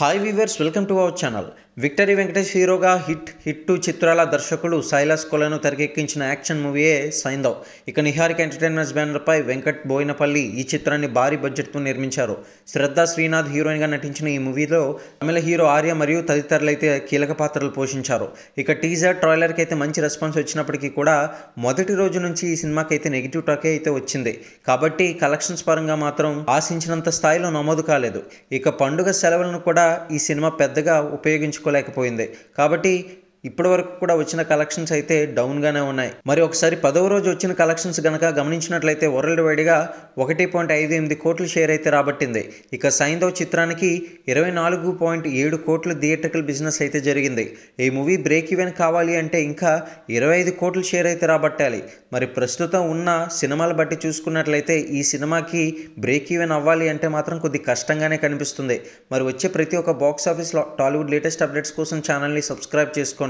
Hi weavers, welcome to our channel. Victory Venkatesh హీరోగా hit 2 చిత్రాల దర్శకుడు సైలాస్ కొలను తెరకెక్కించిన యాక్షన్ మూవీయే సైంధవ్. ఇక నిహారిక ఎంటర్టైన్మెంట్స్ బ్యానర్పై వెంకట్ బోయినపల్లి ఈ చిత్రాన్ని భారీ బడ్జెట్తో నిర్మించారు. శ్రద్ధా శ్రీనాథ్ హీరోయిన్గా నటించిన ఈ మూవీలో తమిళ హీరో ఆర్య మరియు తదితరులైతే కీలక పాత్రలు పోషించారు. ఇక టీజర్ ట్రైలర్కి అయితే మంచి రెస్పాన్స్ వచ్చినప్పటికీ కూడా మొదటి రోజు నుంచి ఈ సినిమాకి అయితే నెగిటివ్ టాకే అయితే వచ్చింది. కాబట్టి కలెక్షన్స్ పరంగా మాత్రం ఆశించినంత స్థాయిలో నమోదు కాలేదు. ఇక పండుగ సెలవులను కూడా ఈ సినిమా పెద్దగా ఉపయోగించుకోలేకపోయింది. కాబట్టి ఇప్పటి వరకు కూడా వచ్చిన కలెక్షన్స్ అయితే డౌన్గానే ఉన్నాయి. మరి ఒకసారి 10వ రోజు వచ్చిన కలెక్షన్స్ గనక గమనించినట్లయితే వరల్డ్ వైడ్గా 1.58 కోట్ల షేర్ అయితే రాబట్టింది. ఇక సైంధవ్ చిత్రానికి 24.7 కోట్ల థియేట్రికల్ బిజినెస్ అయితే జరిగింది. ఈ మూవీ బ్రేక్ ఈవెన్ కావాలి అంటే ఇంకా 25 కోట్ల షేర్ అయితే రాబట్టాలి. మరి ప్రస్తుతం ఉన్న సినిమాలు బట్టి చూసుకున్నట్లయితే ఈ సినిమాకి బ్రేక్ ఈవెన్ అవ్వాలి అంటే మాత్రం కొద్ది కష్టంగానే కనిపిస్తుంది. మరి వచ్చే ప్రతి ఒక్క బాక్స్ ఆఫీస్లో టాలీవుడ్ లేటెస్ట్ అప్డేట్స్ కోసం ఛానల్ని సబ్స్క్రైబ్ చేసుకోండి.